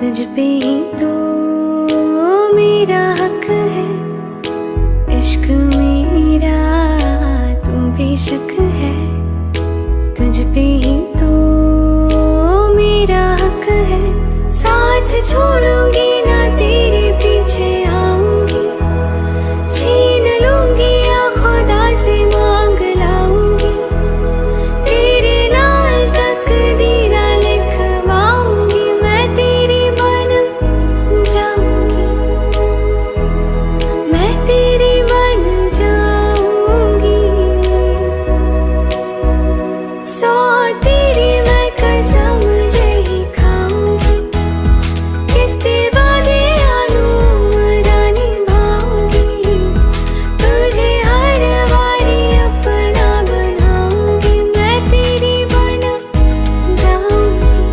तुझ पे ही तो मेरा हक है, इश्क मेरा तुम बेशक है। तुझ पे ही तो मेरा हक है, साथ छोड़ूंगी ना तेरे पीछे आऊंगी, छीन लूंगी या खुदा से मांग लाऊंगी, तेरे नाल तकदीरा लिखवाऊंगी, मैं तेरी बन जाऊंगी, मैं तेरी बन जाऊंगी। सौ तेरी मैं कसम यही खाऊंगी, कितने वादे अनूमरा निभाऊंगी, तुझे हर बारी अपना बनाऊंगी, मैं तेरी बन जाऊंगी,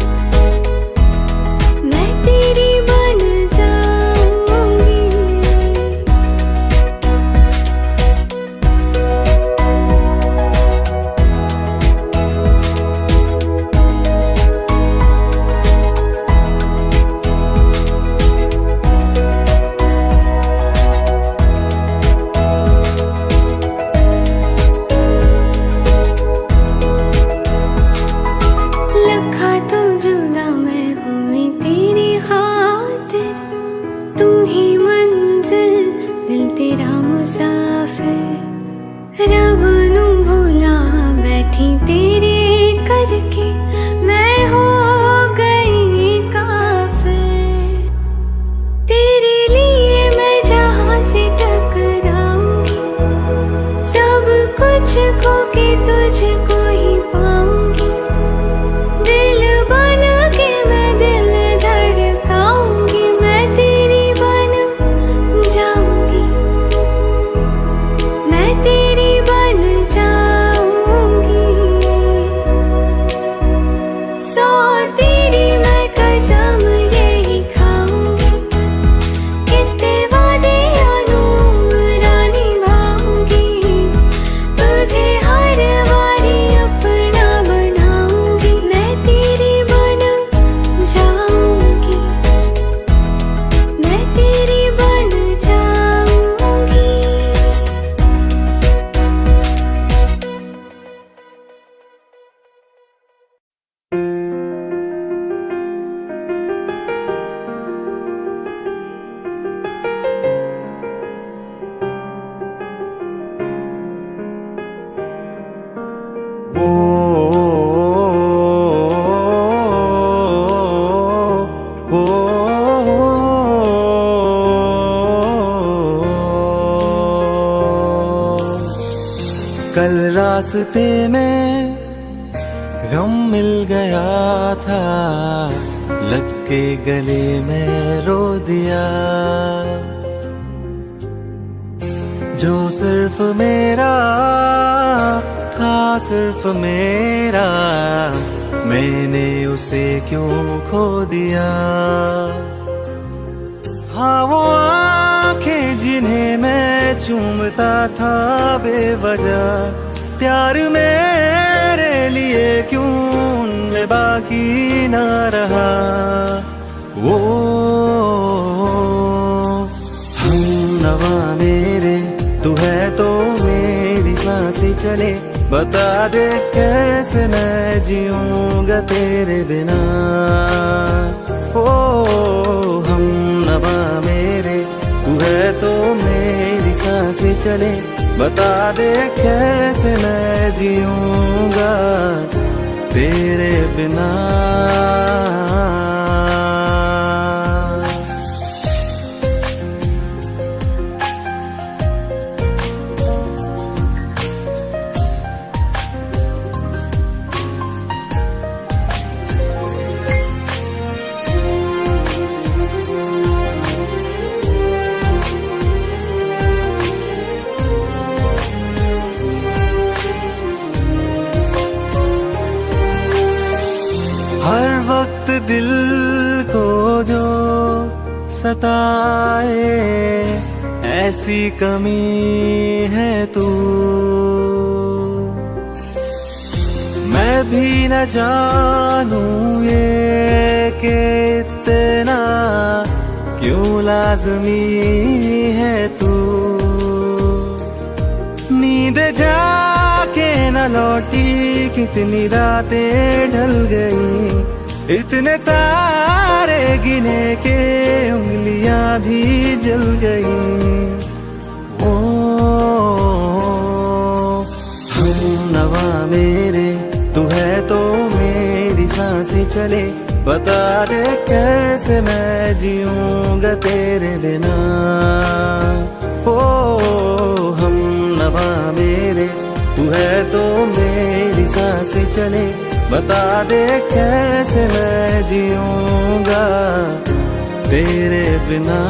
मैं तेरी बन जाऊंगी। लखा तो जुदा मैं हुई तेरी खातिर, तू ही मंजिल दिल तेरा मुसाफिर, रब नू भुला बैठी तेरे करके, मैं हो गई काफिर, तेरे लिए मैं जहां से टकराऊंगी, सब कुछ खो के तुझको ही पाऊंगी, दिल बन के मैं दिल धड़काऊंगी, मैं तेरी बन जाऊंगी, मैं तेरी बन जाऊंगी। सौ तेरी मैं कसम यही खाऊंगी, कितने वादे अनूमरा निभाऊंगी, तुझे हर बारी अपना बनाऊंगी, मैं तेरी बन जाऊंगी, मैं तेरी बन जाऊंगी। कल रास्ते में गम मिल गया था, लग के गले में रो दिया, जो सिर्फ मेरा था सिर्फ मेरा, मैंने उसे क्यों खो दिया। हाँ वो आंखें जिन्हें मैं चूमता था बेवजह, प्यार मेरे लिए क्यों उनमें बाकी ना रहा। वो हम नवा मेरे तू है तो मेरी सांसें चले, बता दे कैसे मैं जीऊंगा तेरे बिना। ओ हम नवा मेरे तू है तो मेरी सांसें चले, बता दे कैसे मैं जीऊंगा तेरे बिना। हर वक्त दिल को जो सताए ऐसी कमी है तू, मैं भी न जानूं ये कि इतना लाज़मी है तू। नींद जाके न लौटी, कितनी रातें ढल गई, इतने तारे गिने के उंगलियां भी जल गई। ओ हमनवा मेरे, तू है तो मेरी सांसें चले, बता दे कैसे मैं जीऊंगा तेरे बिना। ओ हमनवा मेरे, तू है तो मेरी सांसें चले, बता दे कैसे मैं जीऊंगा तेरे बिना।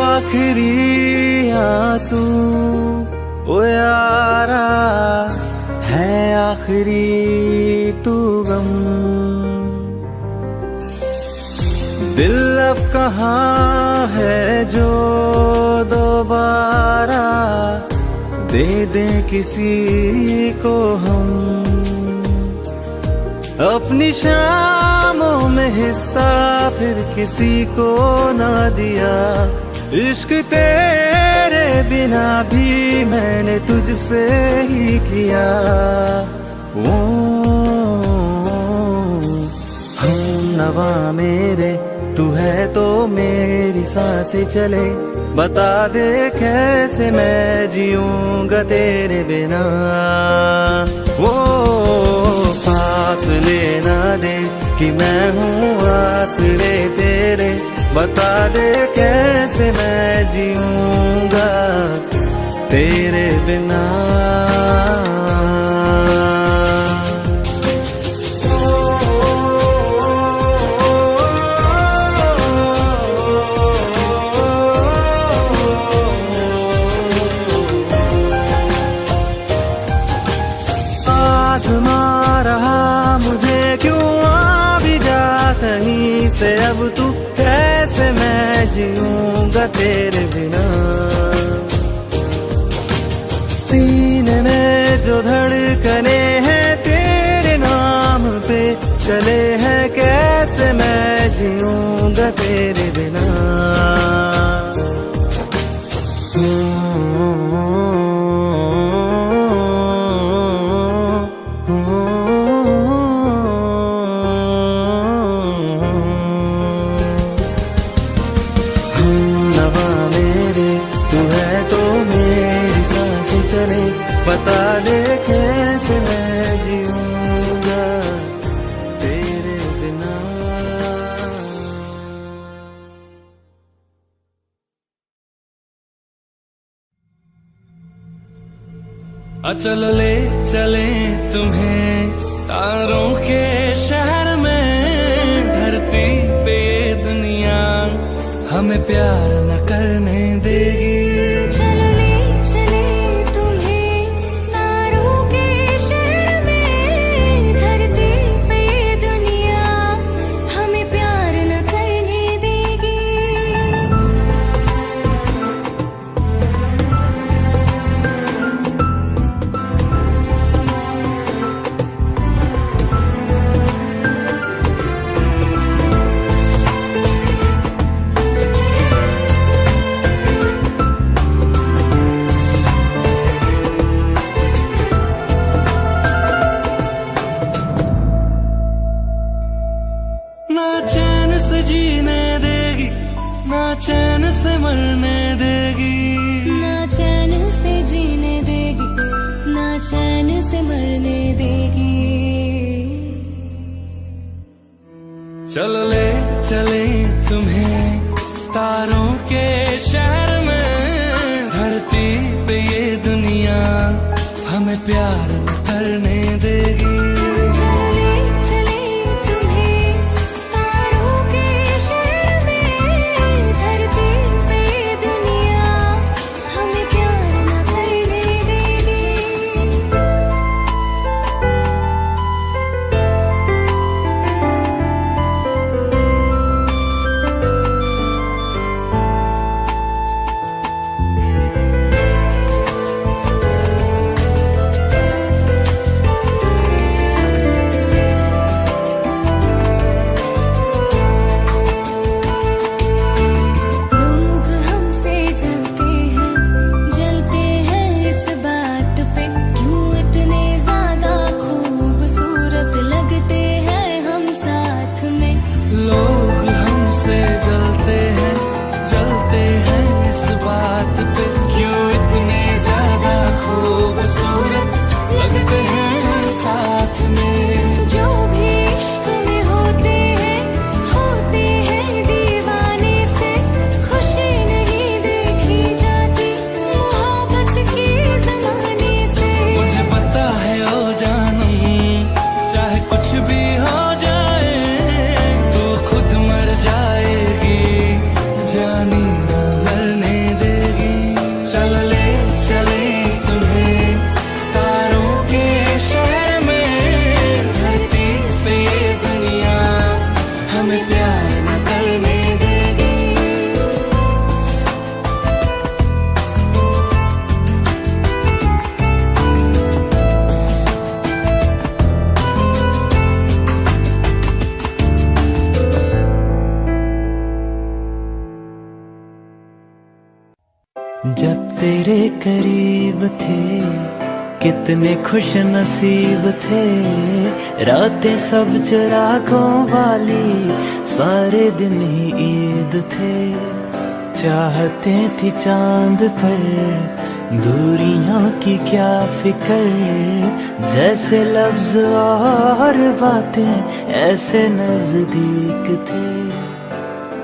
आखिरी आंसू ओ यारा है, आखिरी तू गम। दिल अब कहाँ है जो दोबारा दे दे किसी को हम। अपनी शामों में हिस्सा फिर किसी को ना दिया, इश्क तेरे बिना भी मैंने तुझसे ही किया। ओ हमनवा मेरे, तू है तो मेरी सांसें चले, बता दे कैसे मैं जीऊंगा तेरे बिना। वो फासले ना दे कि मैं हूँ आसरे तेरे, बता दे कैसे मैं जीऊंगा तेरे बिना। आज़मा रहा मुझे क्यों, आ भी जा कहीं से अब तू, कैसे मैं जीऊंगा तेरे बिना। सीने में जो धड़कने हैं तेरे नाम पे चले हैं, कैसे मैं जीऊंगा तेरे बिना। बता दे कैसे मैं जीऊंगा तेरे बिना। चल ले चले तुम्हें तारों के शहर में, धरती पे ये दुनिया हमें प्यार न करने देगी। ना चैन से जीने देगी, ना चैन से मरने देगी, ना चैन से जीने देगी, ना चैन से मरने देगी। चलो ले चले तुम्हें तारों के शहर में, धरती पे ये दुनिया हमें प्यार न करने देगी। चले तुम्हें तारों के शहर में, धरती जब तेरे करीब थे कितने खुश नसीब थे, रातें सब चिरागों वाली, सारे दिन ही ईद थे। चाहते थी चांद पर, दूरियों की क्या फिक्र, जैसे लफ्ज और बातें ऐसे नजदीक थे।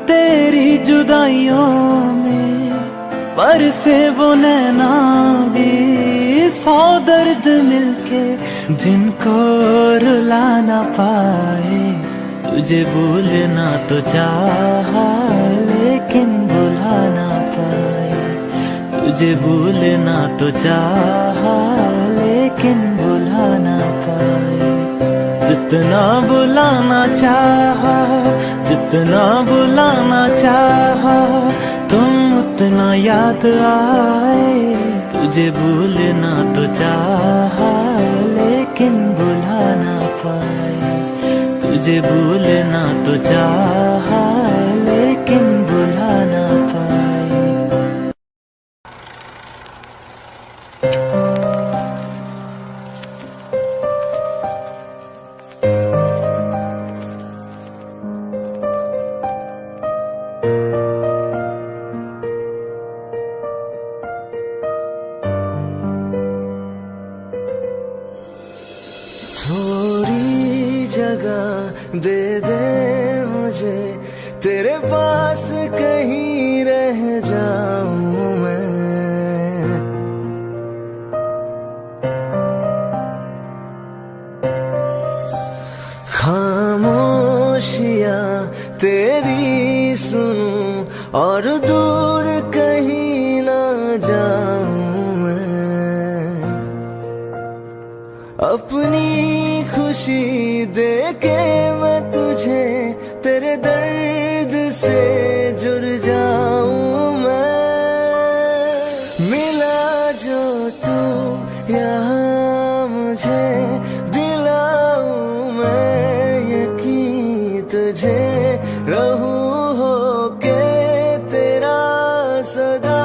तेरी जुदाइयों में बरसे वो नैना भी, 100 दर्द मिलके जिनको रुला ना पाए। तुझे भूलना तो चाहा लेकिन भुला ना पाए, तुझे भूलना तो चाहा लेकिन भुला ना पाए। जितना बुलाना चाहा, जितना बुलाना चाहा, तुम उतना याद आए। तुझे भूलना तो चाहा लेकिन भुला ना पाए, तुझे भूलना तो चाहा लेकिन भुला ना पाए। थोड़ी जगह दे दे मुझे, तेरे पास कहीं रह जाऊं मैं। खामोशियां तेरी सुनूं और दूर कहीं ना जाऊं मैं। अपनी खुशी देके मैं तुझे, तेरे दर्द से जुड़ जाऊं मैं। मिला जो तू यहाँ मुझे, दिलाऊं मैं यकीन तुझे। रहूं होके तेरा सदा,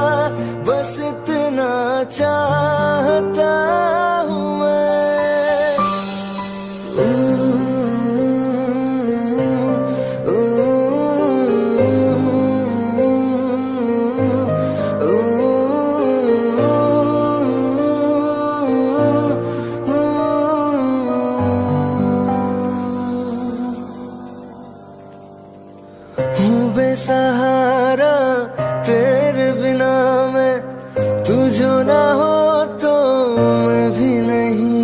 बस इतना चाहता हूँ मैं। हूँ बेसहारा तेरे बिना मैं, तू जो ना हो तो मैं भी नहीं।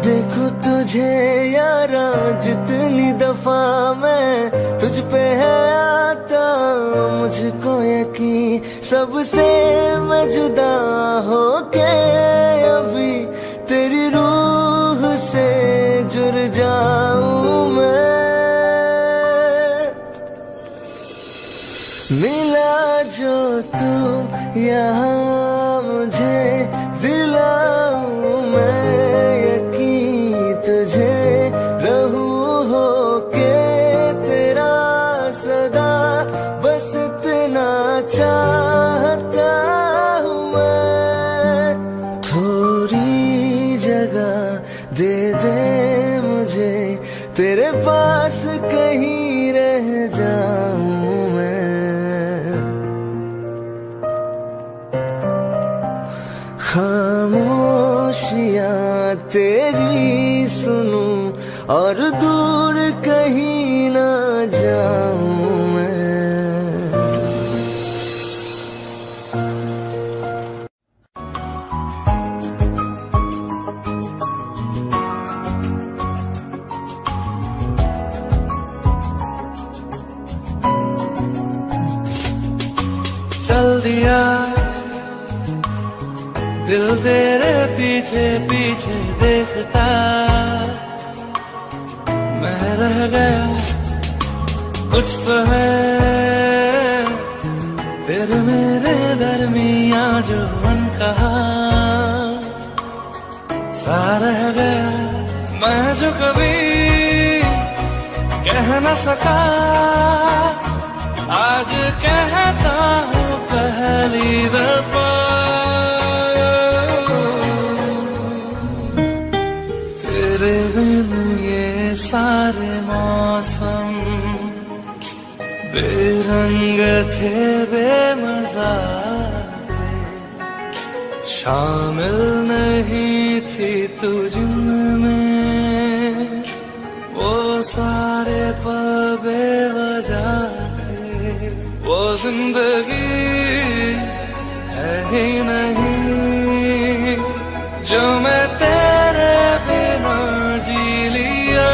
देखो तुझे यारा जितनी दफा मैं तुझ पे है आता, मुझको यकीन सबसे मैं जुदा होके अभी तेरी रूह से जुड़ जाऊं मैं। मिला जो तू यहाँ मुझे, दिलाऊं मैं यकीन तुझे। रहूं होके तेरा सदा, बस इतना चाहता हूँ मैं। थोड़ी जगह दे दे मुझे, तेरे पास कहीं रह जाऊं मैं। खामोशियां तेरी सुनूं और दूर कहीं ना जाऊं मैं। चल दिया दिल तेरे पीछे पीछे देखता, मैं रह गया कुछ तो है तेरे मेरे दरमिया जो मन कहा। सा रह गया मैं जो कभी कह न सका, आज कहता हूँ पहली दफा। तेरे बिन ये सारे मौसम बेरंग थे, बेमजा थे, शामिल नहीं थी तू जिनमें, वो सारे पल बेवजह थे। वो जिंदगी है ही नहीं जो मैं तेरे बिना जी लिया।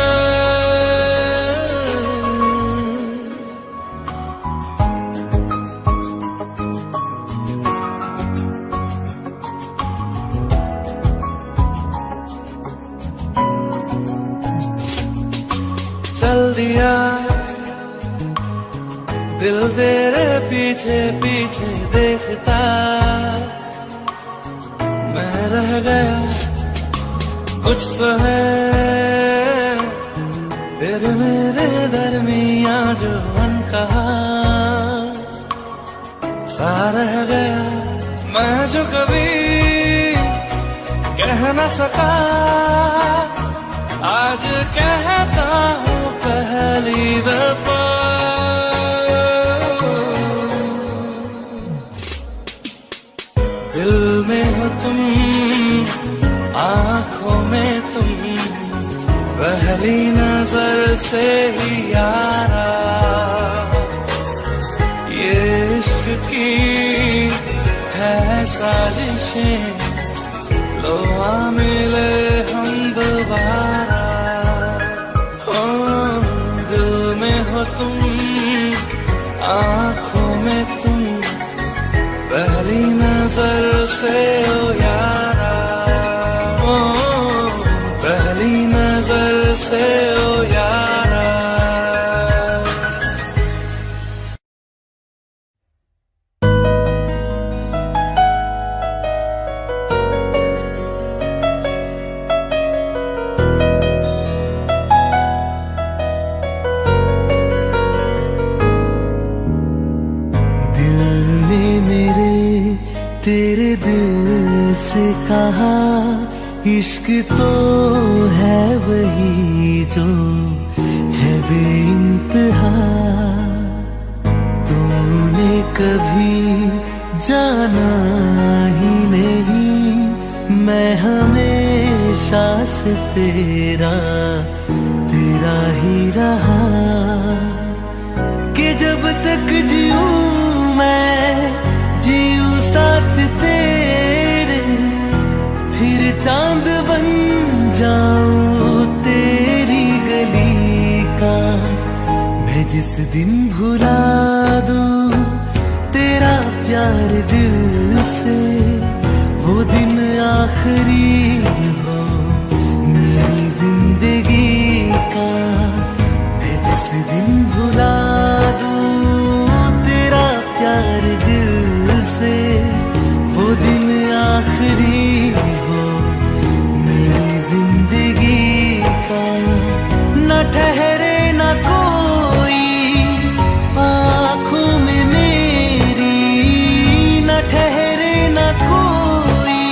चल दिया दिल तेरे पीछे पीछे देखता, मैं रह गया कुछ तो है तेरे मेरे दरमियां जो अनकहा सा रह गया। मैं जो कभी कह न सका, आज कहता हूँ पहली दफा। दिल में हो तुम, आँखों में तुम, पहली नजर से ही यारा। ये इश्क की है साजिशें, लो आ मिले हम दोबारा। दिल में हो तुम, आँखों में तुम, पहली नजर से ओ यारा। पहली नजर से ओ यारा। तेरे दिल से कहा इश्क तो है वही जो है बेइंतहा। तूने कभी जाना ही नहीं, मैं हमेशा से तेरा तेरा ही रहा। कि जब तक जीऊं मैं जीऊं साथ तेरे, फिर चांद बन जाऊं तेरी गली का। मैं जिस दिन भुला दूं तेरा प्यार दिल से, वो दिन आखिरी हो मेरी जिंदगी का। मैं जिस दिन भुला दूं तेरा प्यार दिल से, वो दिन आखिरी हो मेरी जिंदगी का। न ठहरे न कोई आँखों में मेरी, न ठहरे न कोई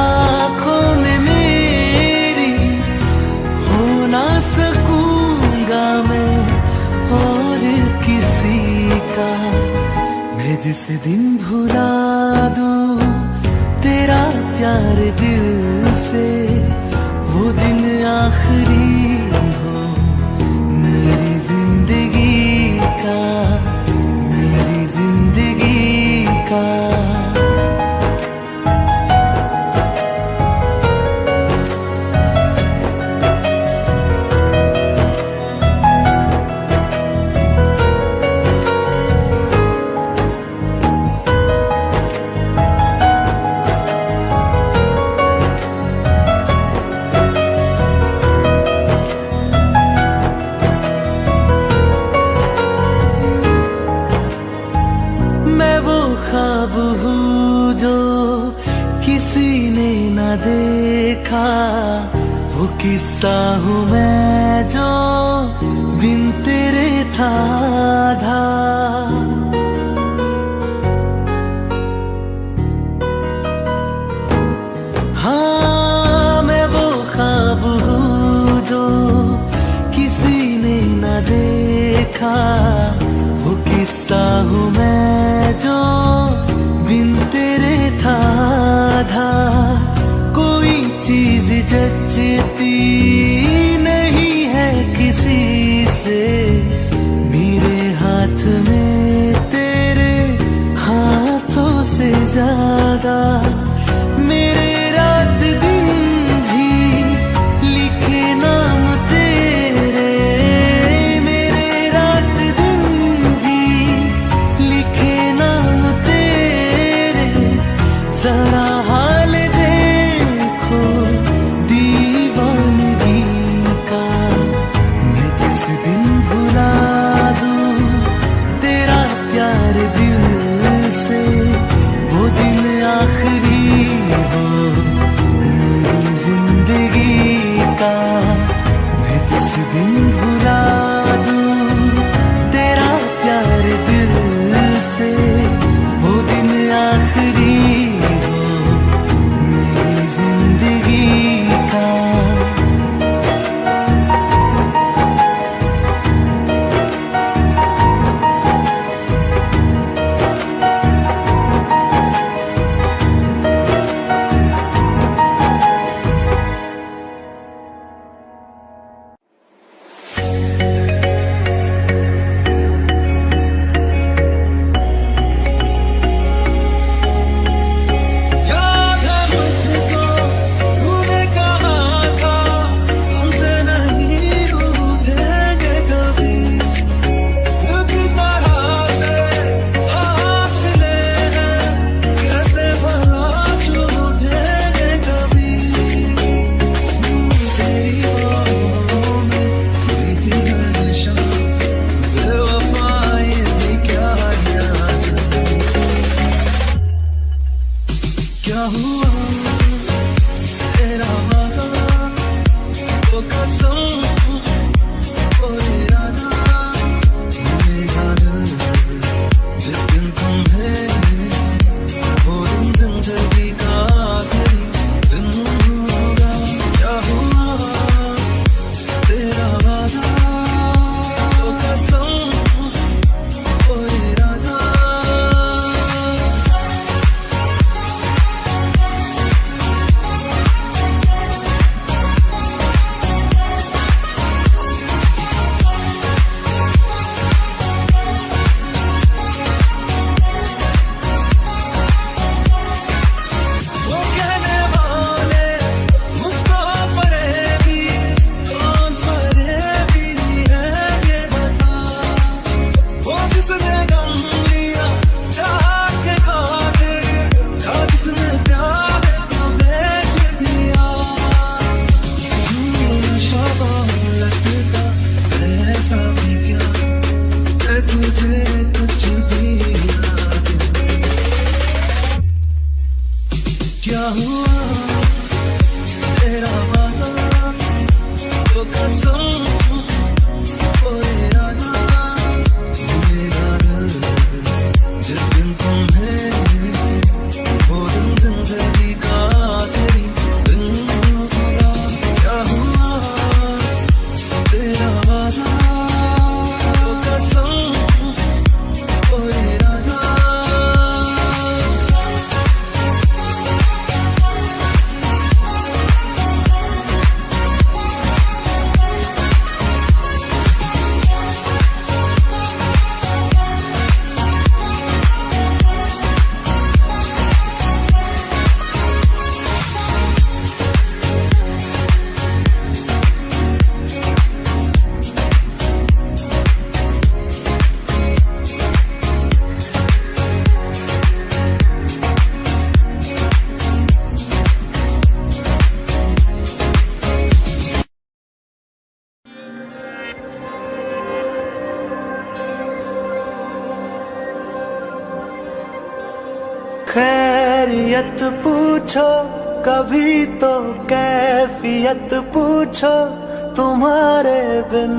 आँखों में मेरी। हो ना सकूंगा मैं और किसी का। मैं जिस दिन भुला दूं तेरा प्यार दिल से, वो दिन आखिरी हो मेरी जिंदगी का, मेरी जिंदगी का। वो किस्सा हूँ मैं जो बिन तेरे था आधा। हाँ मैं वो ख्वाब हूँ जो किसी ने न देखा, वो किस्सा हूँ मैं जो बिन तेरे था आधा। कोई चीज जचती नहीं है किसी से, मेरे हाथ में तेरे हाथों से ज्यादा। मेरे रात दिन भी लिखे नाम तेरे, मेरे रात दिन भी लिखे नाम तेरे। जरा हाल देखो दीवानगी का, मैं जिस दिन भुला दूं तेरा प्यार दिल से, वो दिन आखिरी हो मेरी जिंदगी का। मैं जिस दिन भुला दूं तेरा प्यार दिल से, वो दिन आखिरी हो मेरी जिंदगी का। याद है मुझको तूने कहा था हमसे नहीं रूठेंगे कभी, दिल की तरह से फासले हैं कैसे भला छूटेंगे कभी। तेरी बाहों में हुई थी नशा, बेवफाई भी क्या याद। क्या हुआ तेरा वादा, वो कसम, वो इरादा, मेरा दिल जिस दिन तुम्हें, वो दिन जिंदगी का आखिरी दिन होगा। क्या हुआ तेरा वादा, वो कसम, वो इरादा। वो कहने वाले मुझको फरेबी, कौन फरेबी है ये बता। वो जिसने गम लिया चाह के खातिर, या जिसने प्यार को बेच दिया। नशा लगता ऐसा भी क्या है तुझे कुछ भी याद। क्या हुआ तेरा वादा, वो कसम, वो इरादा, मेरा दिल जिस दिन तुम्हें, वो दिन जिंदगी का आखिरी दिन होगा। क्या हुआ तेरा वादा, वो कसम, वो इरादा। खैरियत पूछो कभी तो कैफियत पूछो, तुम्हारे बिन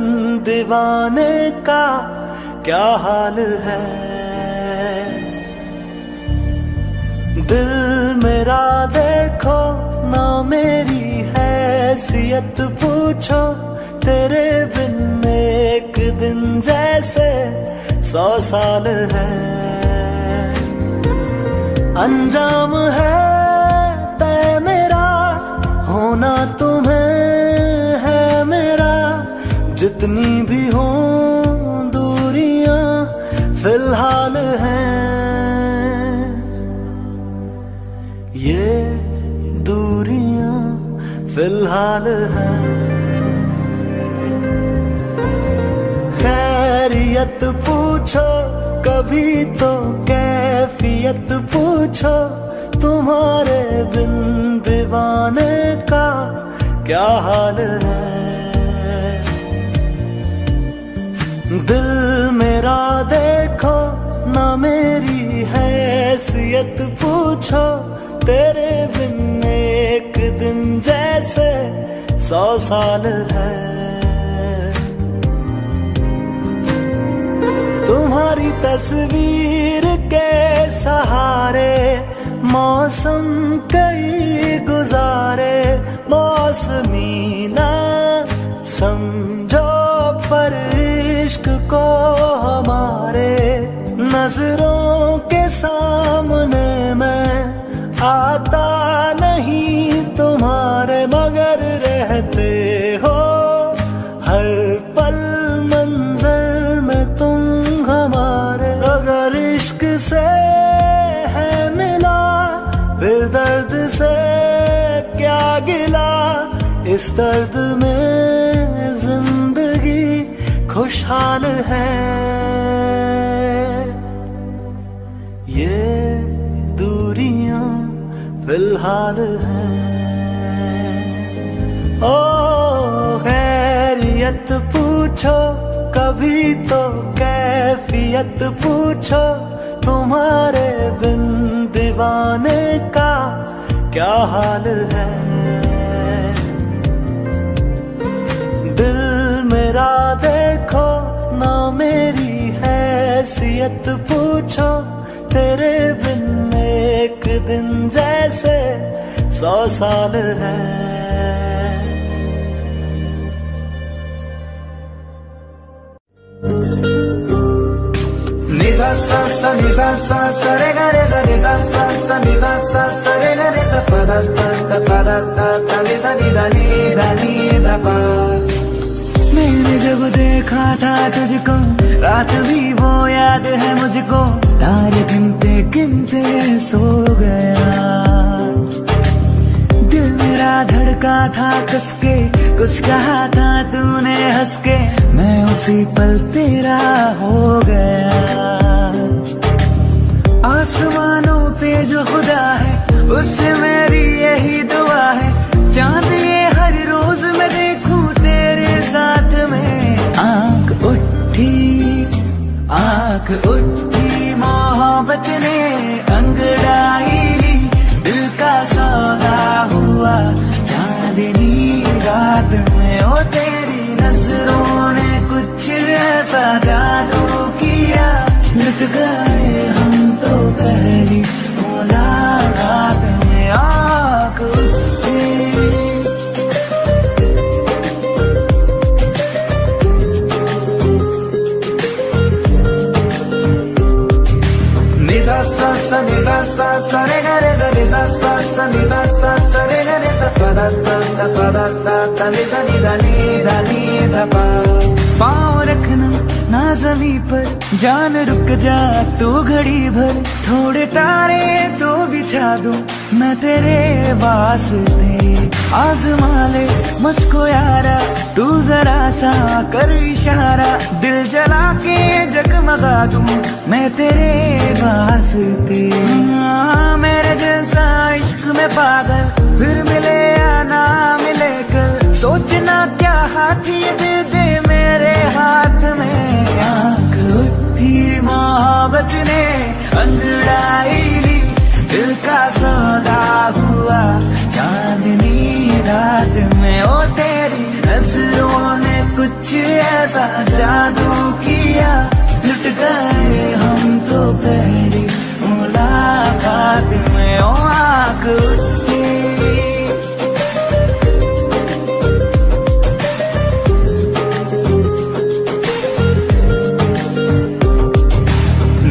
दीवाने का क्या हाल है। दिल मेरा देखो ना मेरी हैसियत पूछो, तेरे बिन एक दिन जैसे 100 साल है। अंजाम है तय मेरा, होना तुम्हें है मेरा, जितनी भी हो दूरियां फिलहाल हैं। ये दूरियां फिलहाल हैं। खैरियत पूछो कभी तो कैफियत पूछो, तुम्हारे बिन दीवाने का क्या हाल है। दिल मेरा देखो ना मेरी हैसियत पूछो, तेरे बिन एक दिन जैसे 100 साल है। तुम्हारी तस्वीर के सहारे मौसम कई गुजारे, मौसमी ना समझो पर इश्क को हमारे। नजरों के सामने मैं आता नहीं तुम्हारे, मगर रहते हो हर पल मंजर में तुम हमारे। अगर इश्क से है मिला फिर दर्द से क्या गिला, इस दर्द में जिंदगी खुशहाल है। ये दूरियां फिलहाल हैं। ओ खैरियत पूछो कभी तो कैफियत पूछो, तुम्हारे बिन दीवाने का क्या हाल है। दिल मेरा देखो ना मेरी हैसियत पूछो, तेरे बिन एक दिन जैसे 100 साल है। निजा सा सा निजा सा सा रे गा रे सा निजा सा सा निजा सा सा रे गा रे सा पा दा ता निजा नी दा पा। मैंने जब देखा था तुझको रात भी वो याद है मुझको, तारे गिनते गिनते सो गया। दिल मेरा धड़का था कसके, कुछ कहा था तूने हंस के, मैं उसी पल तेरा हो गया। आसमानों पे जो खुदा है उससे मेरी यही दुआ है, चांद ये हर रोज मैं देखूं तेरे साथ में। आंख उठी मोहब्बत ने अंगड़ाई ली, दिल का सौदा हुआ चांदनी रात में। ओ तेरी नजरों ने कुछ ऐसा जादू किया, लुट गए हम तो पहली मुलाकात में। आँख उठी निजा सा सा निजा सा सा रे गा रे सा निजा सा सा निजा सा सा रे गा रे सा पा दा ता निजा नी दा पा। पाँव रखना ना ज़मीं पर, जान रुक जा तू घड़ी भर, थोड़े तारे तो बिछा दूं मैं तेरे वास्ते। आज़मा ले मुझको यारा तू जरा सा कर इशारा, दिल जला के जगमगा दूं मैं तेरे वास्ते। मेरे जैसा इश्क में पागल फिर मिले या ना मिले कल, सोचना क्या हाथ ये दे दे मेरे हाथ में। आँख उठी मोहब्बत ने अंगड़ाई ली, दिल का सौदा हुआ में ओ तेरी नजरों ने कुछ ऐसा जादू किया, लुट गए हम तो पहली मुलाकात में ओ आँख उठी।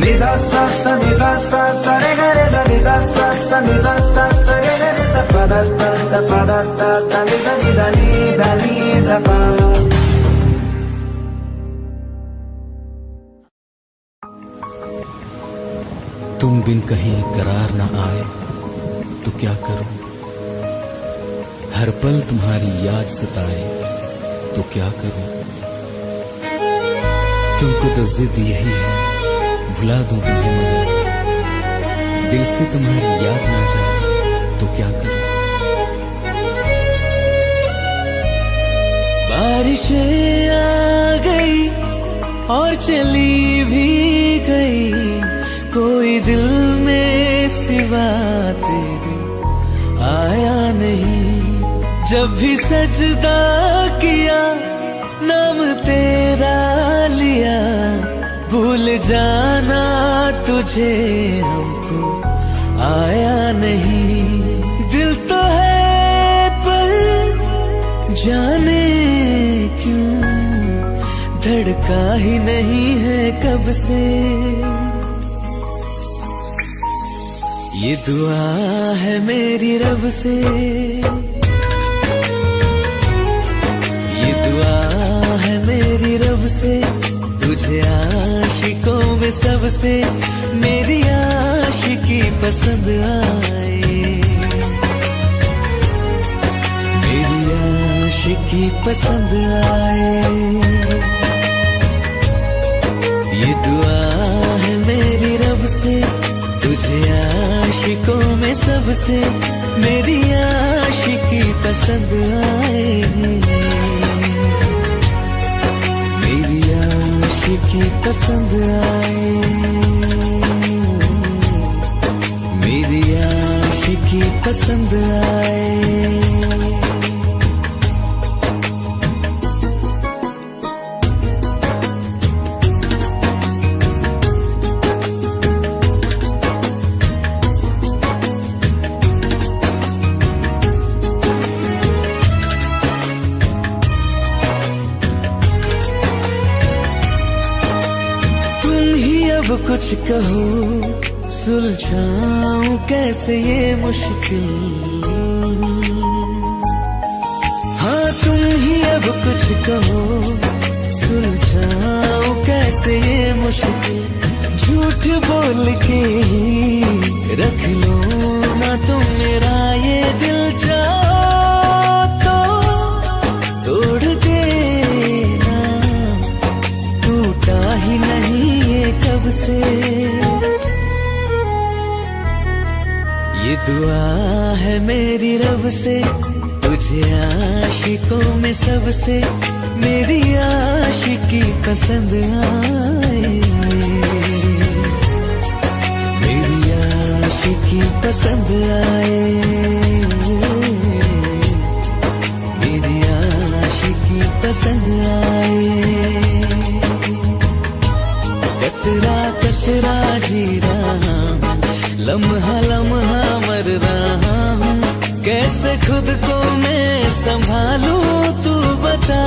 Nisa sa sa nisa sa sa re ga re sa nisa sa nisa sa re ga re sa pa da ta nisa ni da pa। तुम बिन कहीं करार ना आए तो क्या करूं, हर पल तुम्हारी याद सताए तो क्या करूं। तुमको तो जिद यही है भुला दूं तुम्हें, मगर दिल से तुम्हारी याद ना जाए तो क्या करूं। बारिशें आ गई और चली भी गई, कोई दिल में सिवा तेरे आया नहीं। जब भी सजदा किया नाम तेरा लिया, भूल जाना तुझे हमको आया नहीं। दिल तो है पर जाने क्यों धड़का ही नहीं है कब से। ये दुआ है मेरी रब से, ये दुआ है मेरी रब से, तुझे आशिकों में सबसे मेरी आशिकी पसंद आए, मेरी आशिकी पसंद आए। ये दुआ है मेरी रब से, तुझे आशिकों में सबसे मेरी आशिकी पसंद आए, मेरी आशिकी पसंद आए, मेरी आशिकी पसंद आए। कुछ कहो सुलझाऊं कैसे ये मुश्किल, हाँ तुम ही अब कुछ कहो सुलझाऊं कैसे ये मुश्किल। झूठ बोल के ही रख लो ना तुम मेरा ये दिल, जाओ तो तोड़ देना, टूटा ही नहीं कब से। ये दुआ है मेरी रब से, तुझे आशिकों में सबसे मेरी आशिकी पसंद आए, मेरी आशिकी पसंद आए, मेरी आशिकी पसंद आए। कतरा कतरा जी रहा हूँ, लम्हा लम्हा मर रहा हूँ, कैसे खुद को मैं संभालूं तू बता।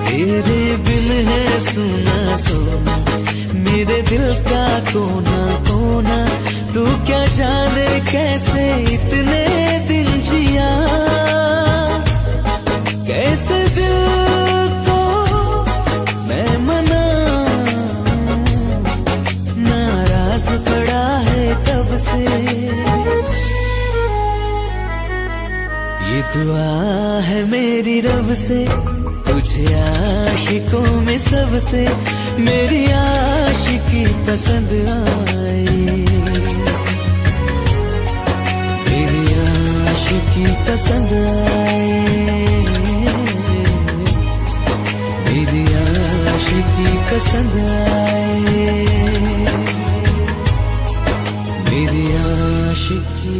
तेरे बिन है सुना सोना मेरे दिल का कोना कोना, तू क्या जाने कैसे इतने दिन जिया, कैसे दिल पड़ा है कब से। ये दुआ है मेरी रब से, तुझे आशिकों में सबसे मेरी आशिकी पसंद आए, मेरी आशिकी पसंद आए, मेरी आशिकी पसंद आए, मेरी आशिकी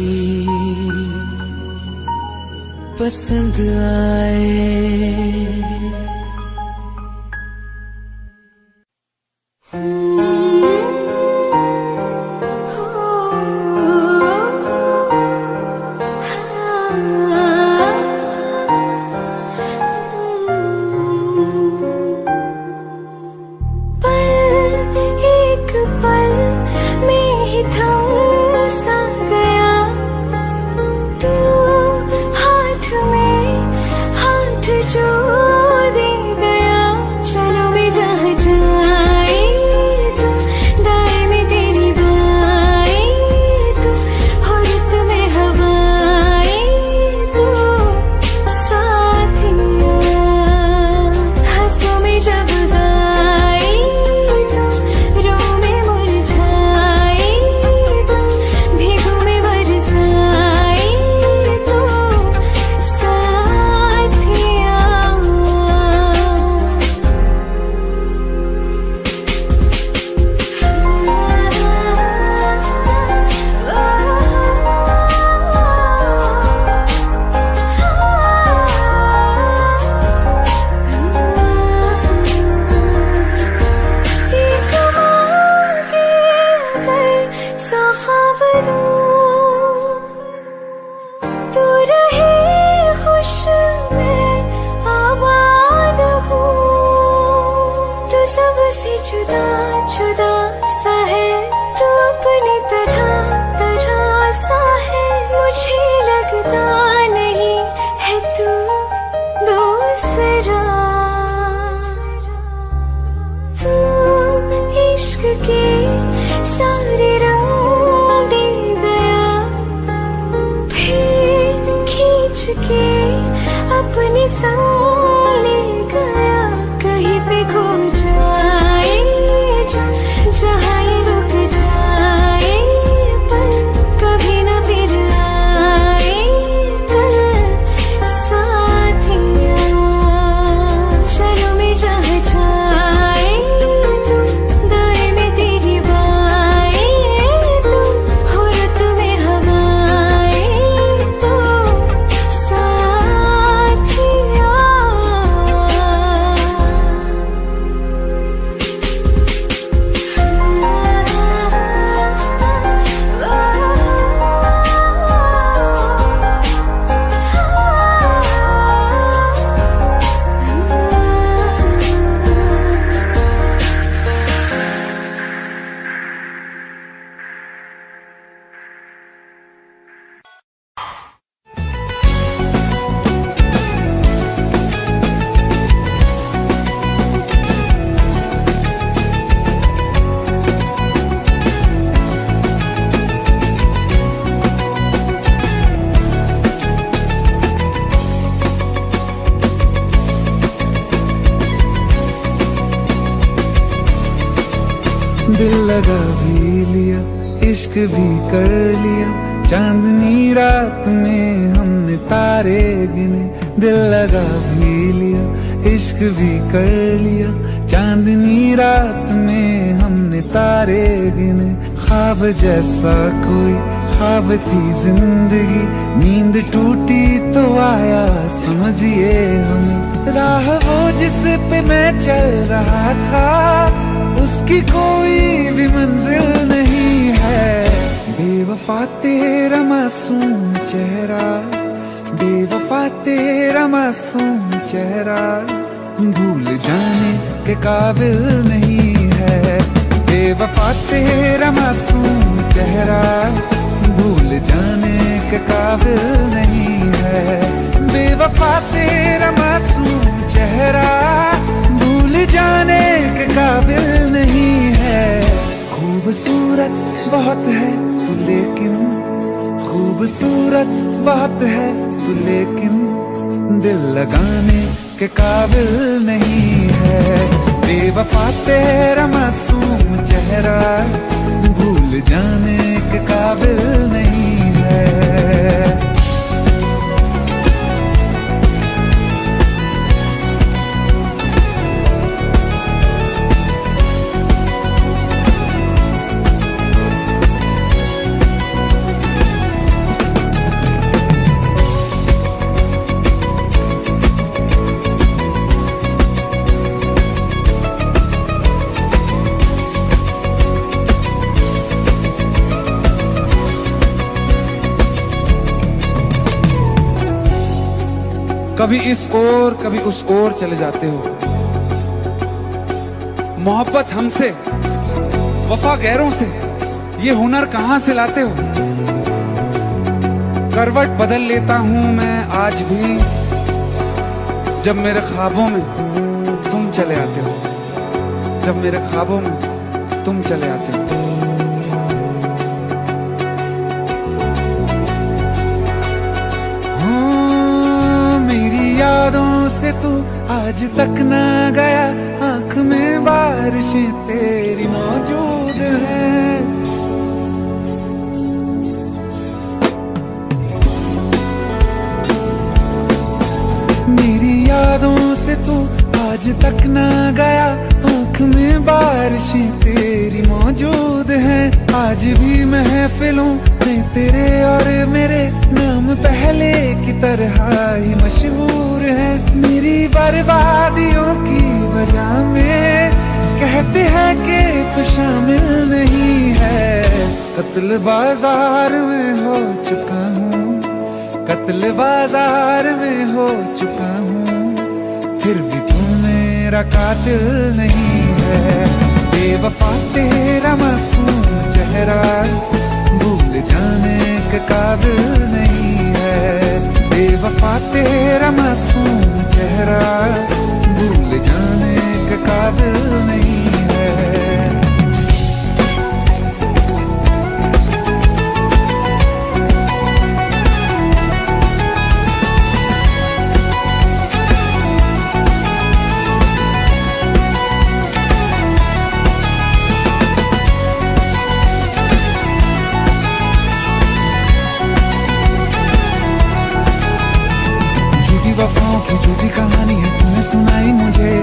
दिल लगा भी लिया, इश्क भी कर लिया, चांदनी रात में हमने तारे गिने। दिल लगा भी लिया, इश्क भी कर लिया, चांदनी रात में हमने तारे गिने। ख्वाब जैसा कोई ख्वाब थी जिंदगी, नींद टूटी तो आया समझिए हमें। राह वो जिस पे मैं चल रहा था, उसकी कोई भी मंजिल नहीं है। बेवफा तेरा मासूम चेहरा, बेवफा तेरा मासूम चेहरा, भूल जाने के काबिल नहीं है। बेवफा तेरा मासूम चेहरा, भूल जाने के काबिल नहीं है। बेवफा तेरा मासूम चेहरा, भूल जाने के काबिल नहीं है। खूबसूरत बहुत है तू लेकिन, खूबसूरत बहुत है तू लेकिन, दिल लगाने के काबिल नहीं है। बेवफा तेरा मासूम चेहरा, भूल जाने के काबिल नहीं है। कभी इस ओर कभी उस ओर चले जाते हो। मोहब्बत हमसे, वफा गैरों से, ये हुनर कहां से लाते हो? करवट बदल लेता हूं मैं आज भी, जब मेरे ख्वाबों में तुम चले आते हो, जब मेरे ख्वाबों में तुम चले आते हो। मेरी यादों से तू आज तक ना गया, आंख में बारिशें तेरी मौजूद हैं। मेरी यादों से तू आज तक ना गया, आंख में बारिशें तेरी मौजूद हैं। आज भी महफिलों में तेरे और मेरे नाम पहले की तरह ही मशहूर है। मेरी बर्बादियों की वजह में कहते हैं कि तू शामिल नहीं है। कत्ल बाजार में हो चुका हूँ, कत्ल बाजार में हो चुका हूँ, फिर भी तू मेरा कातिल नहीं है। बेवफा तेरा मासूम चेहरा भूल जाने के काबिल नहीं है। बेवफा तेरा मासूम चेहरा भूल जाने के काबिल नहीं है। वफाओं की झूठी कहानी है तूने सुनाई मुझे,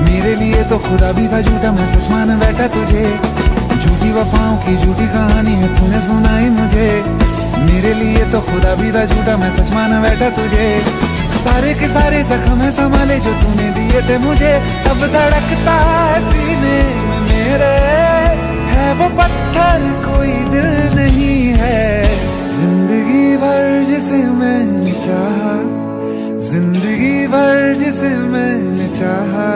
मेरे लिए तो खुदा भी था झूठा, मैं सच मान बैठा तुझे। झूठी वफाओं की झूठी कहानी है तूने सुनाई मुझे, मेरे लिए तो खुदा भी था झूठा, मैं सच मान बैठा तुझे। सारे के सारे जख्म है संभाले जो तूने दिए थे मुझे, अब धड़कता है सीने में मेरे, है वो पत्थर कोई दिल नहीं है। जिंदगी भर जिसे मैंने चाहा, जिंदगी भर जिसे मैंने चाहा,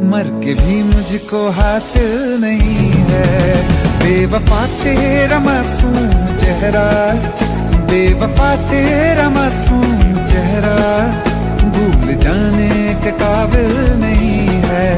मर के भी मुझको हासिल नहीं है। बेवफा तेरा मासूम चेहरा, बेवफा तेरा मासूम चेहरा भूल जाने के काबिल नहीं है।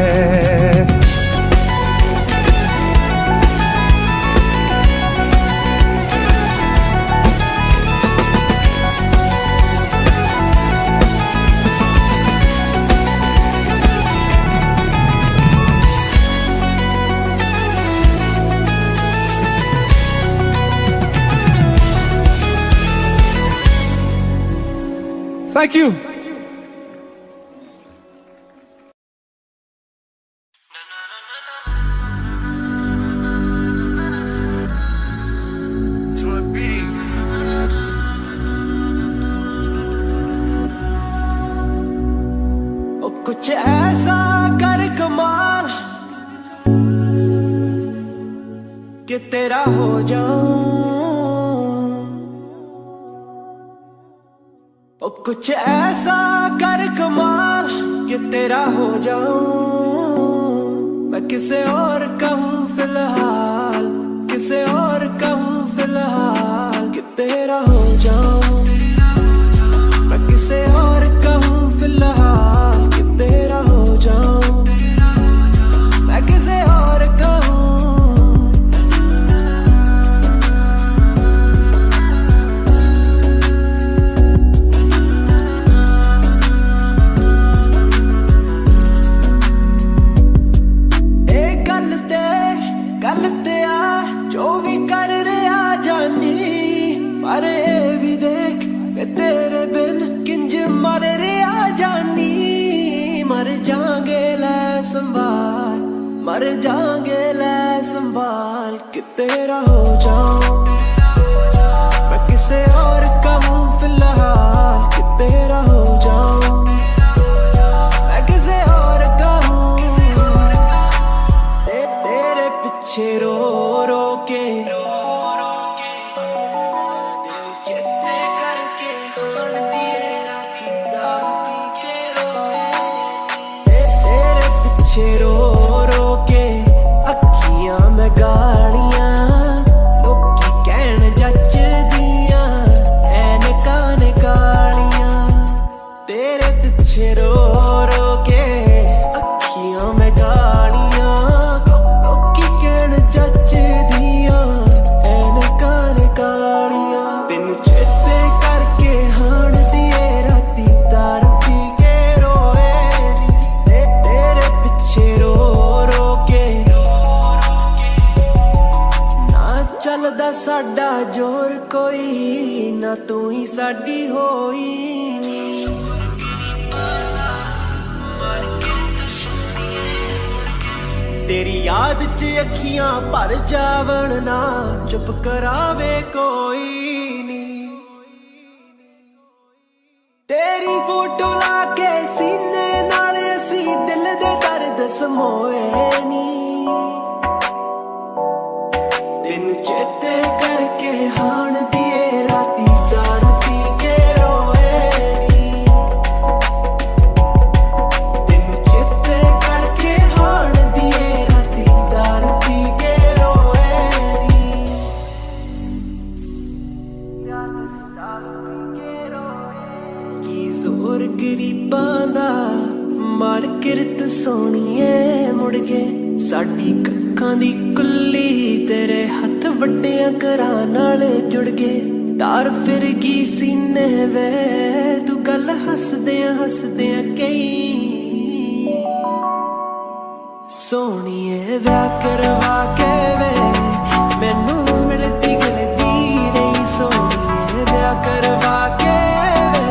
Thank you. कुछ ऐसा कर कमाल कि तेरा हो जाऊं, ओ कुछ ऐसा कर कमाल कि तेरा हो जाऊं। मैं किसे और कहूँ फिलहाल, किसे और कहूँ फिलहाल कि तेरा हो जाऊं। मैं किसे और कहूँ फिलहाल कि तेरा हो जाऊं। मैं किसे और कहूँ, गल ते आ जो भी कर रहा जानी, पर ये भी देख तेरे बिन किंज मर रहा जानी। मर जाएंगे ले संभाल, मर जाएंगे ले संभाल कि तेरा हो जाऊं। मैं किसे और कहूँ फिलहाल कि तेरा हो जाऊं। मैं किसे और कहूँ, तेरे पीछे रो रो के दिल चेते करके हान दिए राती दा। पिछे रो रो के अखियां में गालियां लोकी कहन जच दियां ऐनकां ने कालियां तेरे पिछे रो रो के अखियां में गालियां लोकी कहन जच दियां ऐनकां ने कालियां तेनू चेते करके हाण दिए राती दारू पी के रोए नी तेरे पिछे रो रो के ना चलदा साडा जोर कोई ना तू ही साडी होई नी तेरी याद च अखियां भर जावण ना चुप करावे कोई नी तेरी फोटो लाके सीने नाल असी दिल दे दर्द समोए नी तेनू चेते करके हाण दिए राती दारू पी के रोए नी तेनू चेते करके हाण दिए राती दारू पी के रोए नी की जोर गरीबां दा मार किरत सोहणीए मुड़ गए साडी कक्खां दी कुल्ली तेरे हथ वड्डियां घरां नाल जुड़ गए तार फिर गई सीने वे तू गल हसदियां कई सोहणीए व्याह करवा के वे मैनू मिलदी गिलदी रही सोहणीए व्याह करवा के वे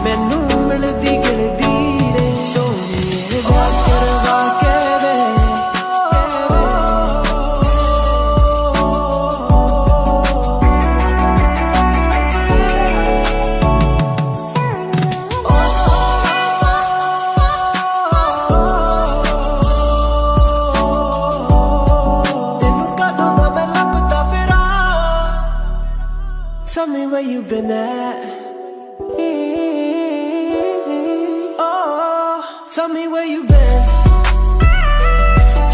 मैनू मिलदी गिलदी रही सोहणीए व्याह करवा के वे Tell me where you been at. Oh, tell me where you been.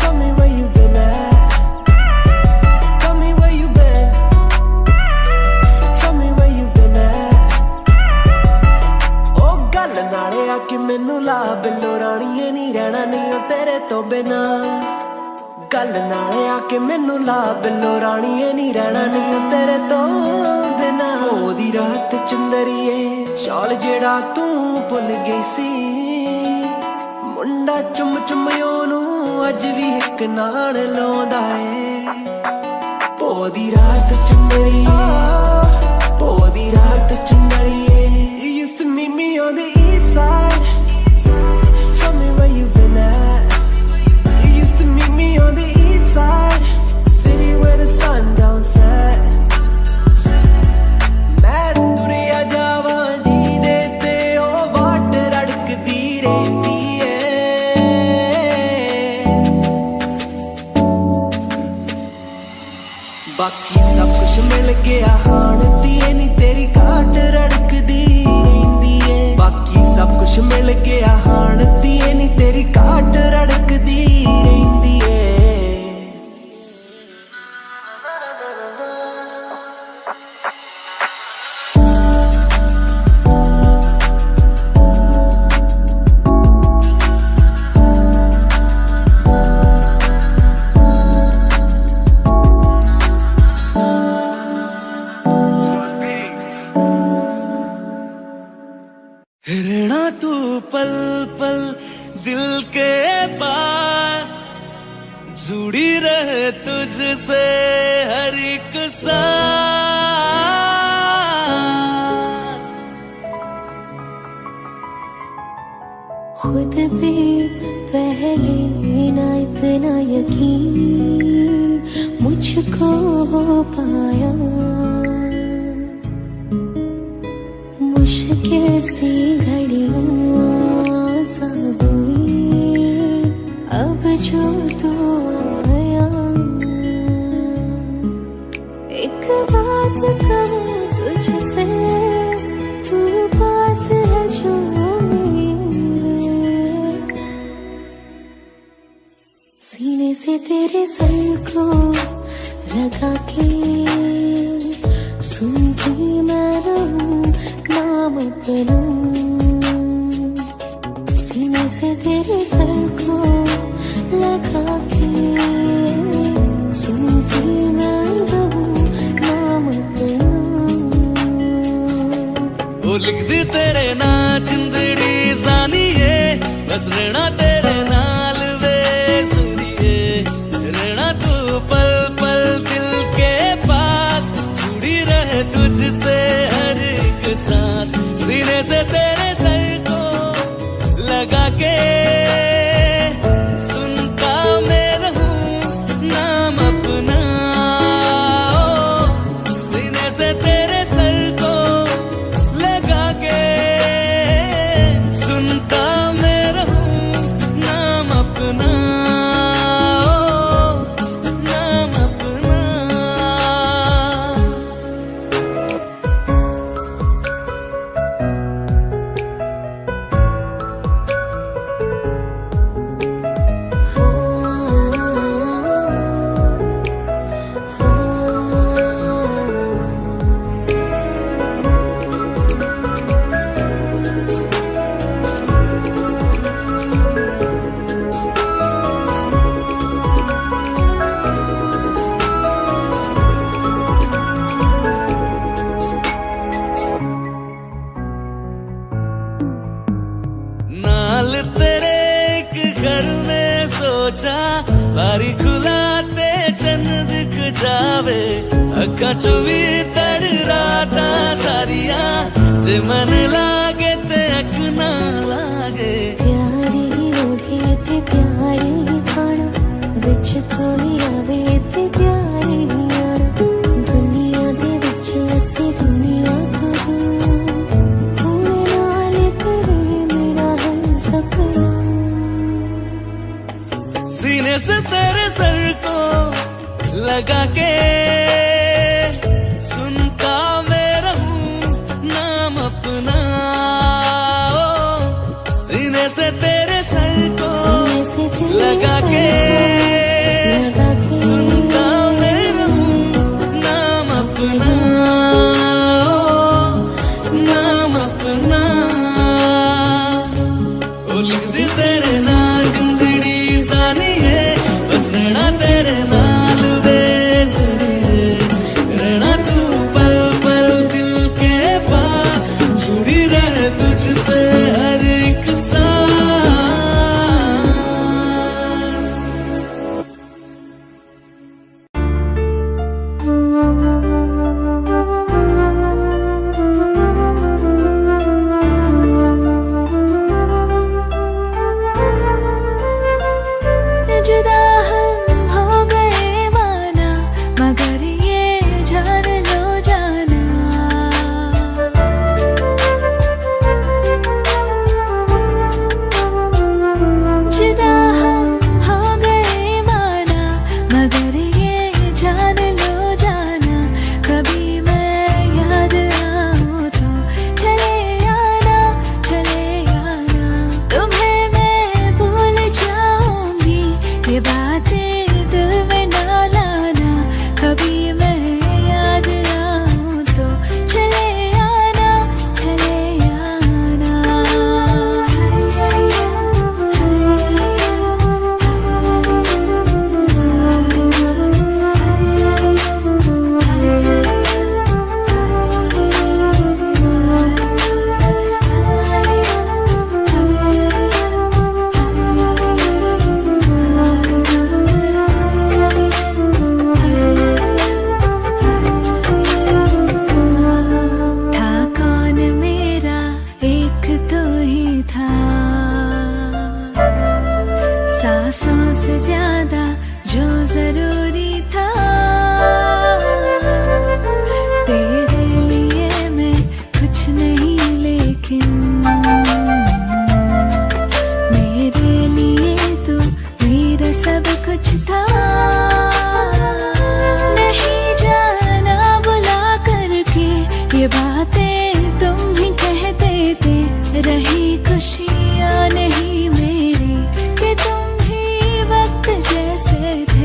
Tell me where you been at. Tell me where you been. Tell me where you been at. Oh, गल नाले आके मैनू ला बिल्लो राणीए नी रहना नहीं तेरे तो बिना गल नाले आके मैनू ला बिल्लो राणीए नी रहना नहीं तेरे तो बिना ओदी रात चंदरीए शाल जेड़ा तू भुल गई सी मुंडा चुम चुम ओनू अज भी एक नाल लाउंदा है पोदी रात चंदरीए पोदी रात चंदरीए You used to meet me on the east side. Tell me where you been at. You used to meet me on the east side, city where the sun don't set. मैं तुरिया जावा जी देते ओ वाट रड़कदी रहती है बाकी सब कुछ मिल गया हाण दिए नी तेरी घाट रड़कदी रहती है बाकी सब कुछ मिल गया हाण दिए नी तेरी घाट रड़कदी रहती है रहना तू पल पल दिल के पास जुड़ी रहे तुझसे हर एक सांस खुद पे पहले ना इतना यकीन मुझको हो पाया मुश्किल सी घड़ियां सा हुई अब जो तू आया एक बात कहूँ तुझसे तू पास है जो मेरे तेरे सर को लगा के सुनती मैं रहूं नाम अपना। सीने से तेरे सर को लगा के सुनती मैं रहूं नाम अपना। वो लिख दी तेरे ना जिंदड़ी सानिए, बस रहना तेरे नाल वे सुनिए। रहना तू पल पल दिल के पास, जुड़ी रहे तुझसे हर एक सांस। सीने से तेरे सर को लगा के सुनता मैं रहूं नाम अपना। सीने से तेरे सर को लगा के सुनता मैं रहूं नाम अपना, नाम अपना। नाल तेरे एक घर में सोचा, बारी खुलाते चन्न दिख जावे। अखा चो भी तड़ राता सारिया, जे मन लागे ते अख ना लागे। प्यारी ओढ़े ते प्यारी खाना, विच कोई आवे ते प्यारी आना। दुनिया दे विच असी दुनिया तो दूर, होने नाल तेरे मेरा है सपना। सीने से तेरे सर को लगा के सुनता मैं रहूं नाम अपना। सीने से तेरे सर को लगा के सुनता मैं रहूं नाम अपना, नाम अपना। ओ लिख दी तेरे नाल जिंदड़ी सानिए, बस रहना तेरे नाल वे सुनिए। रहना तू पल पल दिल के पास, जुड़ी रहे तुझसे हर एक सांस। जुदा हम हो गए माना, मगर ये जान लो जाना। जुदा हम हो गए माना, मगर ये जान लो जाना। कभी मैं याद आऊं तो चले आना, चले आना। तुम्हें मैं भूल जाऊंगी, ये बातें दिल में ना लाना। कभी मैं याद आऊं तो चले आना, चले आना। था कौन मेरा एक तो ही था, सांसों से ज्यादा जो जरूरी था। तेरे लिए मैं कुछ नहीं, लेकिन मेरे लिए तो मेरा सब कुछ था। नहीं जाना बुला करके ये बातें तुम ही कहते थे। रही खुशियाँ नहीं मेरी कि तुम भी वक्त जैसे थे।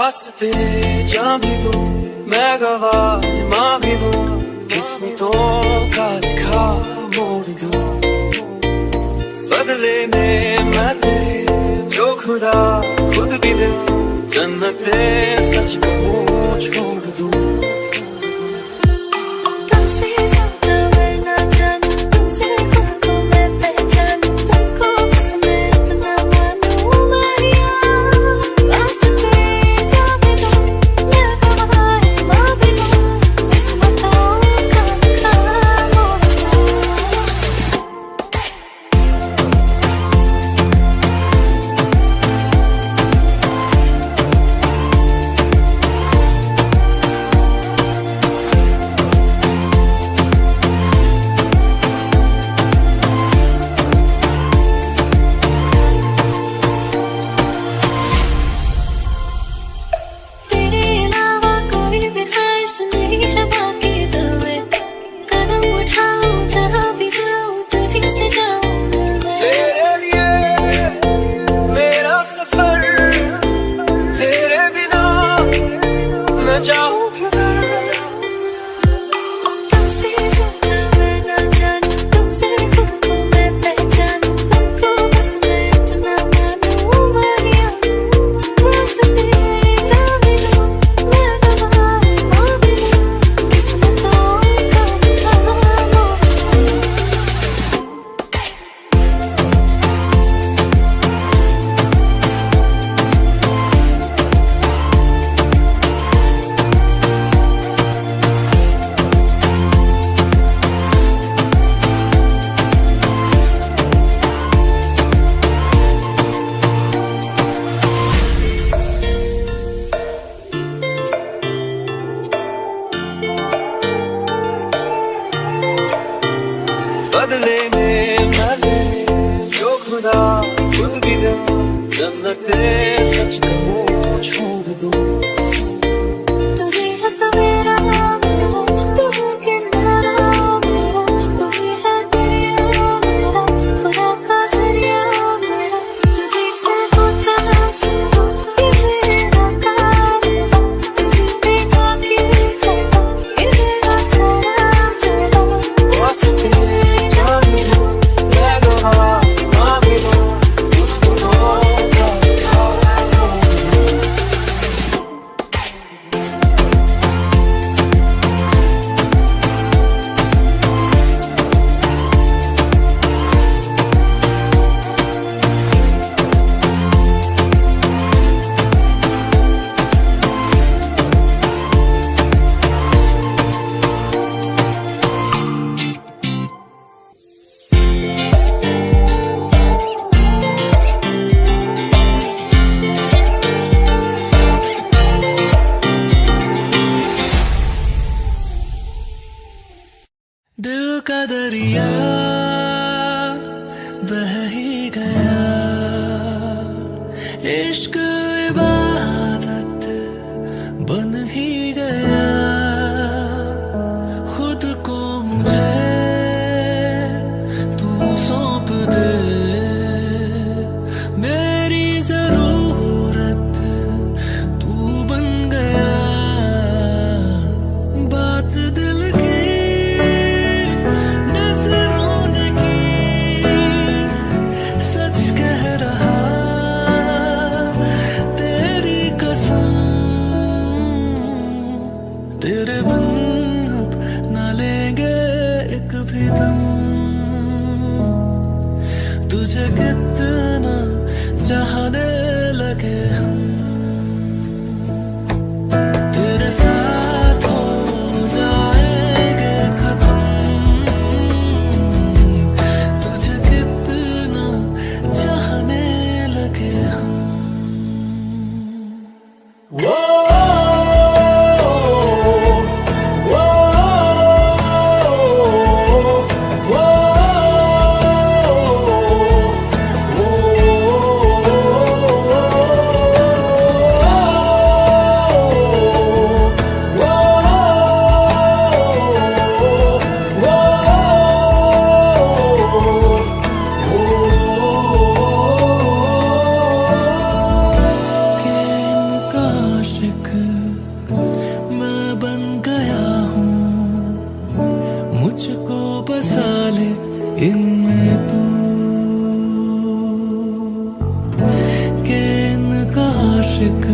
वास्ते जान भी दूं, मैं गवाह मां भी दूं, किस्मतों का लिखा मोड़ दूं। बदले में मैं तेरे जो खुदा खुद भी दे, जन्नते सच कहूं छोड़ दूं। बदले में मैं जो खुदा खुद भी दे, जन्नते सच कहूं छोड़ दूं। तू ही है सवेरा मेरा, तू है किनारा मेरा, तू ही है दरिया मेरा, खुदा का जरिया मेरा। तुझे से होता शुरू ये मेरा कारवां, तुझे पे जाके खत्म ये मेरा सारा जहां। वास्ते जान भी दूं, मैं गवाह मां भी दूं, किस्मतों का लिखा मोड़ दूं। दिल का दरिया बह ही गया, इश्क इबादत बन ही गया। खुद को मुझे तू सौंप दे, मेरी जरूरत तू बन गया। बात दिल की नजरों ने की, सच कह रहा तेरी कसम। तेरे बिन अब ना लेंगे एक भी दम, तुझे कितना चाहने लगे हम। तेरे साथ हो जाएंगे खत्म, तुझे कितना चाहने लगे हम। वो वो मुझको बसा ले इनमें तू, के इनका आशिक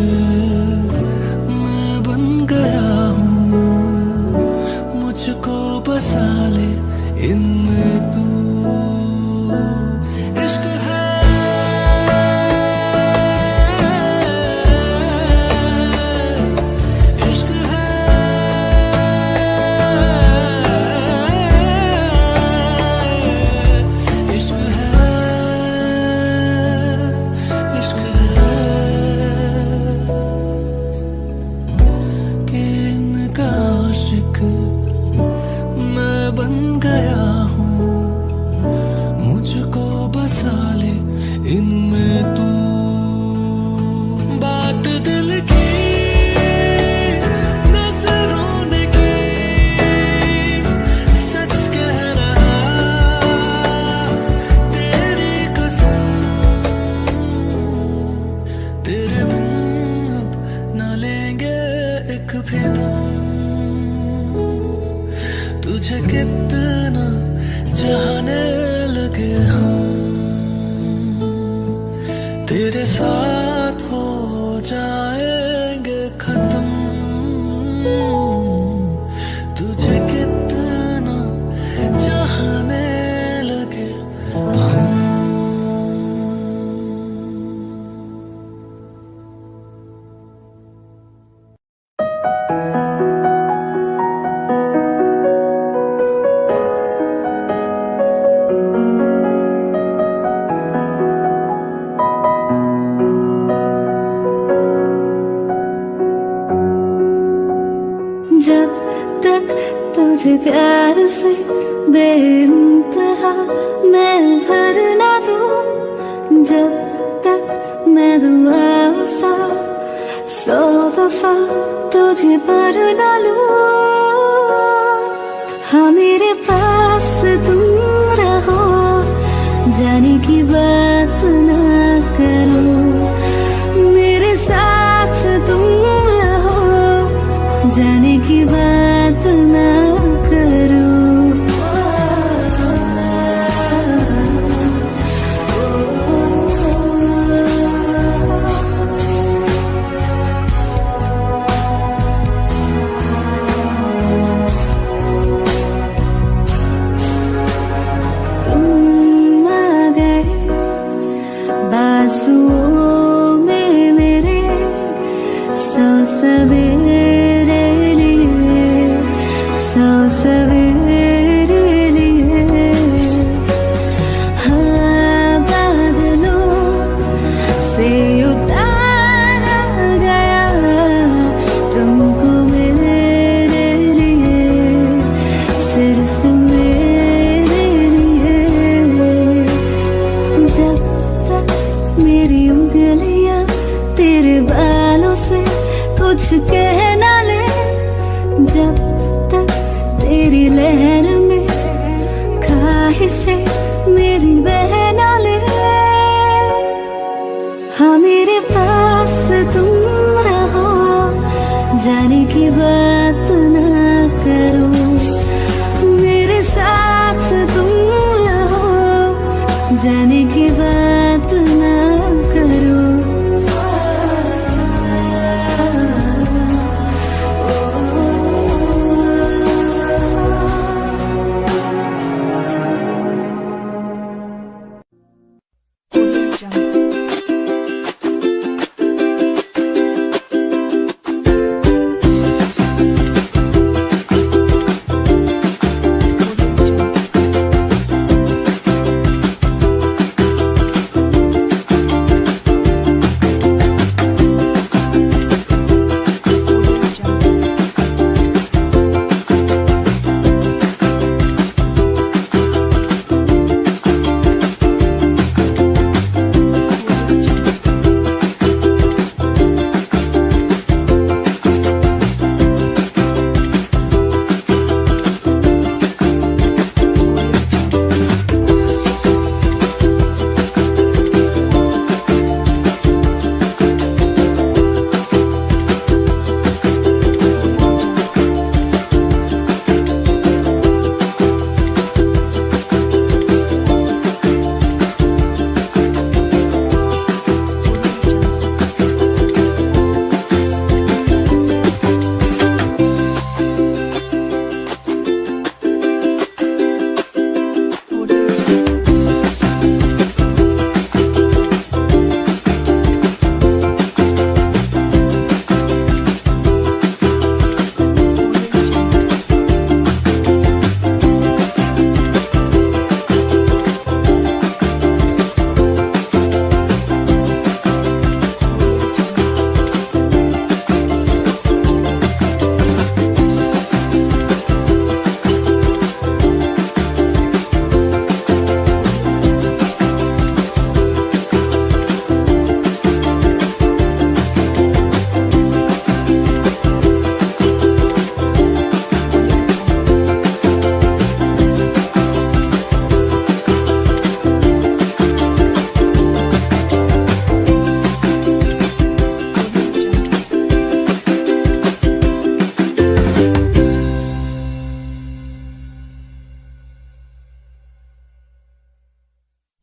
मैं बन गया हूँ, मुझको बसा ले इनमें तू। इश्क है, इश्क है, इश्क है, इश्क है कि इनका आशिक मैं बन गया हूँ, मुझको बसा ले इनमें तू। बात दिल की नजरों ने की, सच कह रहा तेरी कसम, तेरे बिन अब न लेंगे एक भी दम। तुझे कितना चाहने लगे हम, तेरे साथ हो जाएंगे खत्म। तुझे कितना चाहने लगे हम। जब तक तुझे प्यार से बेइंतहा मैं भर ना दूं, जब तक मैं दुआओं सा 100 दफा तुझे पर ना लूं। हाँ मेरे पास तुम रहो, जाने की बात ना करो, मेरे साथ तुम रहो, जाने की बात ना करो। तुम आ गए बाजुओं में मेरे, 100 सवेरे लिए, 100 सवेरे लिए। हाँ बादलों से उतारा गया तुमको मेरे लिए, सिर्फ मेरे लिए। जब तक मेरी उंगलियां तेरे बालों से कुछ कह ना ले, जब तक तेरी लहर में ख्वाहिशें मेरी बह ना ले। हाँ मेरे पास तुम रहो, जाने की बात ना करो, मेरे साथ तुम रहो, जाने की बात ना करो।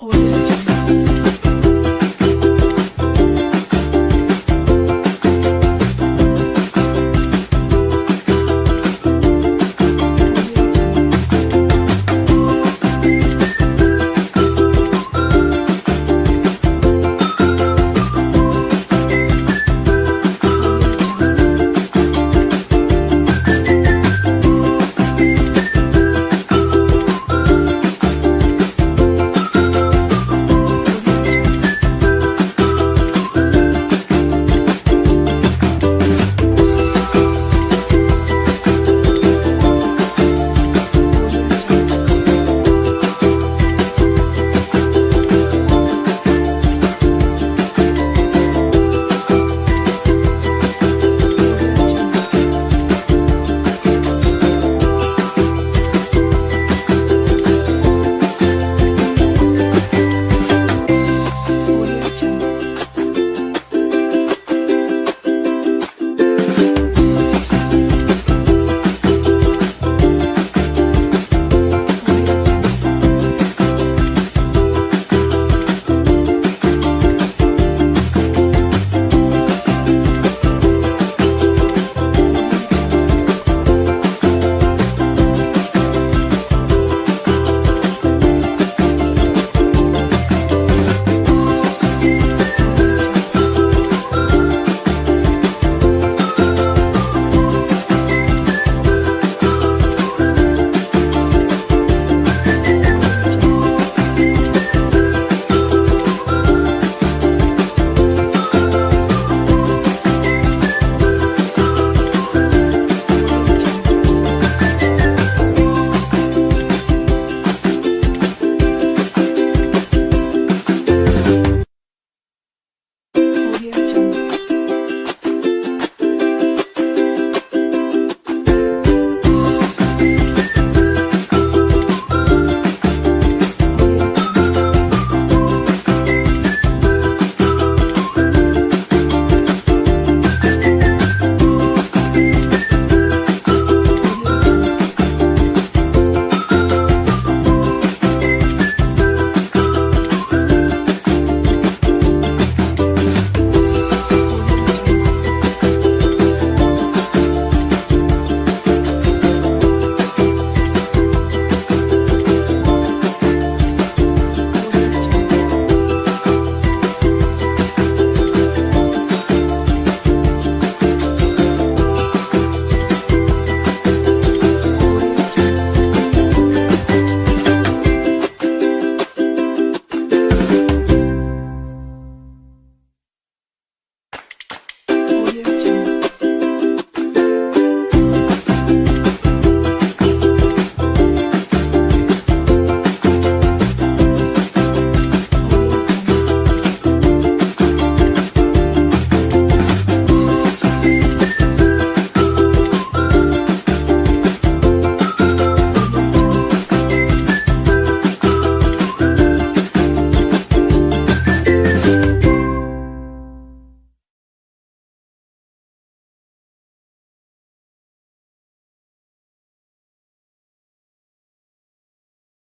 Audio